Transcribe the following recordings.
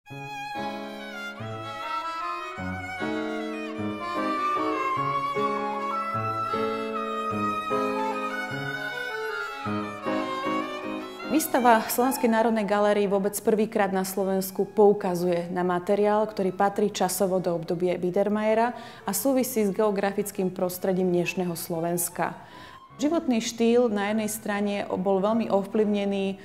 Výstava Slovenskej národnej galérii vôbec prvýkrát na Slovensku poukazuje na materiál, ktorý patrí časovo do obdobia Biedermeiera a súvisí s geografickým prostredím dnešného Slovenska. Životný štýl na jednej strane bol veľmi ovplyvnený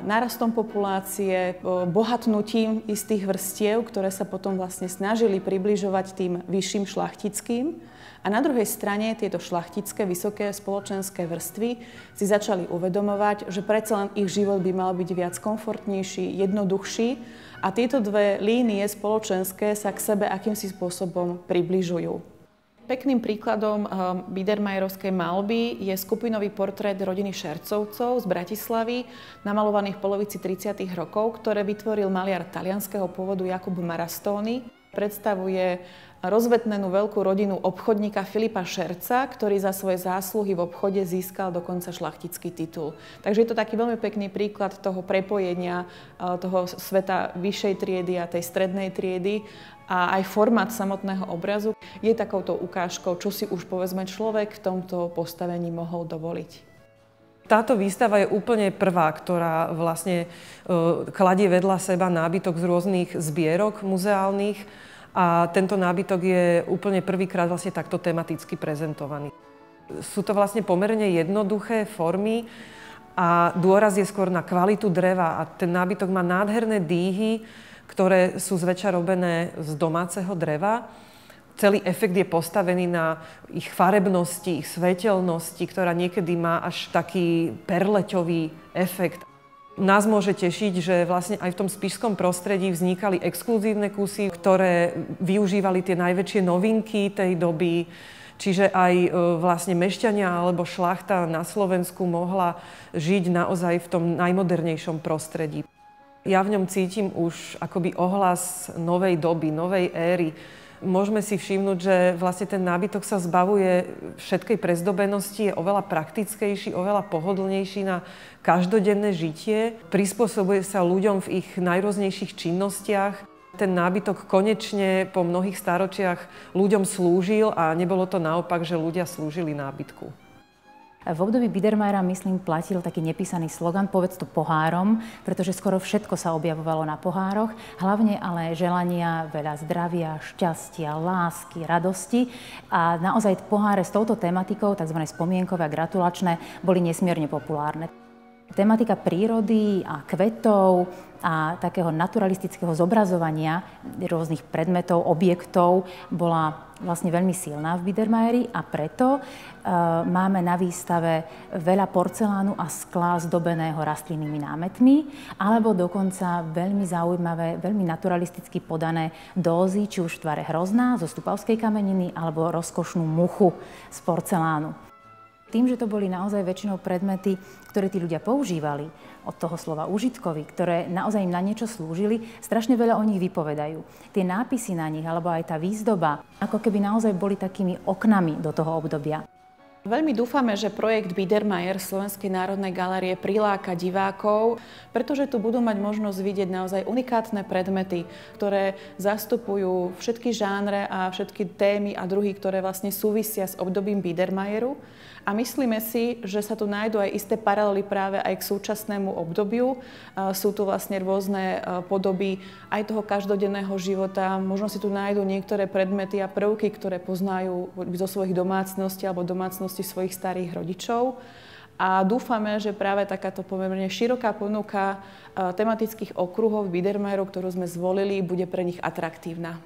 nárastom populácie, bohatnutím istých vrstiev, ktoré sa potom vlastne snažili približovať tým vyšším šlachtickým. A na druhej strane tieto šlachtické, vysoké spoločenské vrstvy si začali uvedomovať, že predsa len ich život by mal byť viac komfortnejší, jednoduchší a tieto dve línie spoločenské sa k sebe akýmsi spôsobom približujú. Pekným príkladom Biedermeierovskej maľby je skupinový portrét rodiny Šercovcov z Bratislavy, namalovaný v polovici 30. rokov, ktoré vytvoril maliar talianskeho pôvodu Jakub Marastoni. Predstavuje rozvetnenú veľkú rodinu obchodníka Filipa Šerca, ktorý za svoje zásluhy v obchode získal dokonca šlachtický titul. Takže je to taký veľmi pekný príklad toho prepojenia toho sveta vyššej triedy a tej strednej triedy. A aj formát samotného obrazu je takouto ukážkou, čo si už povedzme človek v tomto postavení mohol dovoliť. Táto výstava je úplne prvá, ktorá vlastne kladie vedľa seba nábytok z rôznych zbierok muzeálnych a tento nábytok je úplne prvýkrát vlastne takto tematicky prezentovaný. Sú to vlastne pomerne jednoduché formy a dôraz je skôr na kvalitu dreva a ten nábytok má nádherné dýhy, ktoré sú zväčša robené z domáceho dreva. Celý efekt je postavený na ich farebnosti, ich svetelnosti, ktorá niekedy má až taký perleťový efekt. Nás môže tešiť, že vlastne aj v tom spišskom prostredí vznikali exkluzívne kusy, ktoré využívali tie najväčšie novinky tej doby. Čiže aj vlastne mešťania alebo šlachta na Slovensku mohla žiť naozaj v tom najmodernejšom prostredí. Ja v ňom cítim už akoby ohlas novej doby, novej éry. Môžeme si všimnúť, že vlastne ten nábytok sa zbavuje všetkej prezdobenosti, je oveľa praktickejší, oveľa pohodlnejší na každodenné žitie. Prispôsobuje sa ľuďom v ich najrôznejších činnostiach. Ten nábytok konečne po mnohých stáročiach ľuďom slúžil a nebolo to naopak, že ľudia slúžili nábytku. V období Biedermeiera, myslím, platil taký nepísaný slogan "Povedz to pohárom", pretože skoro všetko sa objavovalo na pohároch, hlavne ale želania veľa zdravia, šťastia, lásky, radosti. A naozaj poháre s touto tematikou, tzv. Spomienkové a gratulačné, boli nesmierne populárne. Tematika prírody a kvetov a takého naturalistického zobrazovania rôznych predmetov, objektov bola vlastne veľmi silná v Biedermeieri a preto máme na výstave veľa porcelánu a skla zdobeného rastlinnými námetmi alebo dokonca veľmi zaujímavé, veľmi naturalisticky podané dózy, či už v tvare hrozná zo stupavskej kameniny alebo rozkošnú muchu z porcelánu. Tým, že to boli naozaj väčšinou predmety, ktoré tí ľudia používali, od toho slova užitkový, ktoré naozaj im na niečo slúžili, strašne veľa o nich vypovedajú. Tie nápisy na nich, alebo aj tá výzdoba, ako keby naozaj boli takými oknami do toho obdobia. Veľmi dúfame, že projekt Biedermeier Slovenskej národnej galérie priláka divákov, pretože tu budú mať možnosť vidieť naozaj unikátne predmety, ktoré zastupujú všetky žánre a všetky témy a druhy, ktoré vlastne súvisia s obdobím Biedermeieru. A myslíme si, že sa tu nájdú aj isté paralely práve aj k súčasnému obdobiu. Sú tu vlastne rôzne podoby aj toho každodenného života. Možno si tu nájdú niektoré predmety a prvky, ktoré poznajú zo svojich domácností alebo domácností svojich starých rodičov. A dúfame, že práve takáto pomerne široká ponuka tematických okruhov Biedermeieru, ktorú sme zvolili, bude pre nich atraktívna.